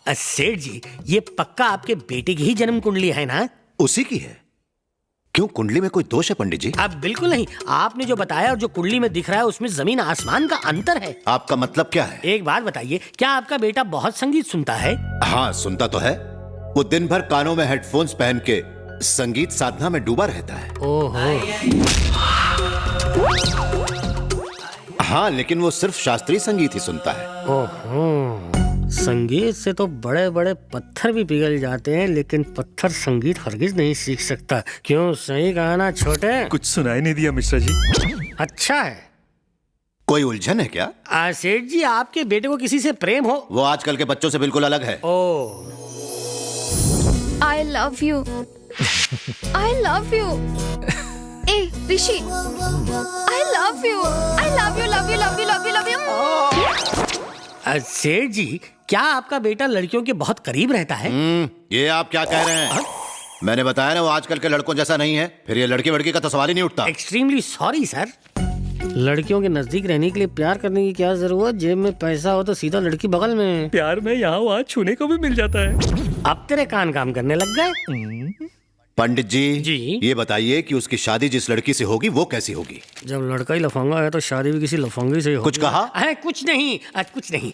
सेठ जी, ये पक्का आपके बेटे की ही जन्म कुंडली है ना? उसी की है। क्यों, कुंडली में कोई दोष है पंडित जी? अब बिल्कुल नहीं। आपने जो बताया और जो कुंडली में दिख रहा है उसमें जमीन आसमान का अंतर है। आपका मतलब क्या है? एक बात बताइए, क्या आपका बेटा बहुत संगीत सुनता है? हाँ, सुनता तो है। वो दिन भर कानों में हेडफोन्स पहन के संगीत साधना में डूबा रहता है। ओहो। हाँ, लेकिन वो सिर्फ शास्त्रीय संगीत ही सुनता है। ओहो, संगीत से तो बड़े बड़े पत्थर भी पिघल जाते हैं, लेकिन पत्थर संगीत हरगिज नहीं सीख सकता। क्यों, सही कहा ना छोटे? कुछ सुनाई नहीं दिया मिश्रा जी। अच्छा है। कोई उलझन है क्या? सेठ जी, आपके बेटे को किसी से प्रेम हो? वो आजकल के बच्चों से बिल्कुल अलग है। ओह, I love you. I love you. A Rishi, I love you. I love you, love you, love you, love you, love you. सेठ जी, क्या आपका बेटा लड़कियों के बहुत करीब रहता है? ये आप क्या कह रहे हैं? मैंने बताया ना, वो आजकल के लड़कों जैसा नहीं है। फिर ये लड़की वड़की का तो सवाल ही नहीं उठता। Extremely sorry sir. लड़कियों के नजदीक रहने के लिए प्यार करने की क्या जरूरत? जेब में पैसा हो तो सीधा लड़की बगल में। प्यार में यहाँ वहाँ छूने को भी मिल जाता है। अब तेरे कान काम करने लग गए। पंडित जी, जी? ये बताइए कि उसकी शादी जिस लड़की से होगी वो कैसी होगी? जब लड़का ही लफंगा है तो शादी भी किसी लफंगी से होगी। कुछ कहा? कुछ नहीं, कुछ नहीं।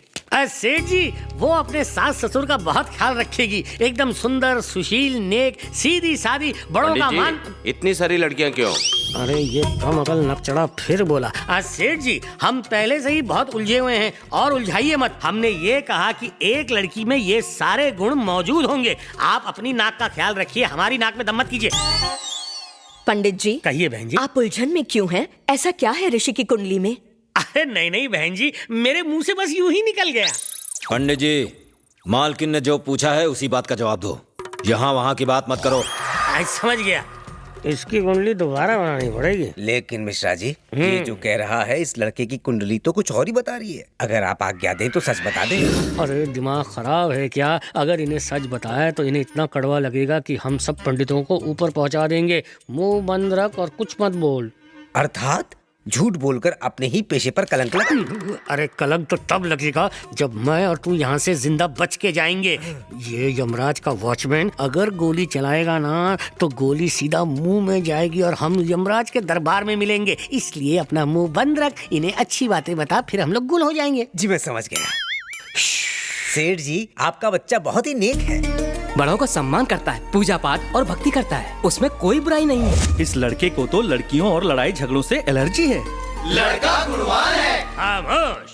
सेठ जी, वो अपने सास ससुर का बहुत ख्याल रखेगी। एकदम सुंदर, सुशील, नेक, सीधी सादी, बड़ों का मान। इतनी सारी लड़कियां क्यों? अरे ये कम अकल नकचड़ा फिर बोला। सेठ जी, हम पहले से ही बहुत उलझे हुए हैं और उलझाइए मत। हमने ये कहा कि एक लड़की में ये सारे गुण मौजूद होंगे। आप अपनी नाक का ख्याल रखिए, हमारी नाक में दम मत कीजिए। पंडित जी, कहिए बहन जी। आप उलझन में क्यों हैं? ऐसा क्या है ऋषि की कुंडली में? अरे नहीं नहीं बहन जी, मेरे मुंह से बस यूं ही निकल गया। पंडित जी, मालकिन ने जो पूछा है उसी बात का जवाब दो। यहाँ वहाँ की बात मत करो। समझ गया। इसकी कुंडली दोबारा बनानी पड़ेगी। लेकिन मिश्रा जी, ये जो कह रहा है, इस लड़के की कुंडली तो कुछ और ही बता रही है। अगर आप आज्ञा दें तो सच बता दें। अरे दिमाग खराब है क्या? अगर इन्हें सच बताया तो इन्हें इतना कड़वा लगेगा कि हम सब पंडितों को ऊपर पहुंचा देंगे। मुंह बंद रख और कुछ मत बोल। अर्थात झूठ बोलकर अपने ही पेशे पर कलंक लगा। अरे कलंक तो तब लगेगा जब मैं और तू यहाँ से जिंदा बच के जाएंगे। ये यमराज का वॉचमैन अगर गोली चलाएगा ना तो गोली सीधा मुंह में जाएगी और हम यमराज के दरबार में मिलेंगे। इसलिए अपना मुंह बंद रख, इन्हें अच्छी बातें बता, फिर हम लोग गुल हो जाएंगे। जी मैं समझ गया। सेठ जी, आपका बच्चा बहुत ही नेक है। बड़ों का सम्मान करता है, पूजा पाठ और भक्ति करता है, उसमें कोई बुराई नहीं है। इस लड़के को तो लड़कियों और लड़ाई झगड़ों से एलर्जी है। लड़का गुणवान है। खामोश।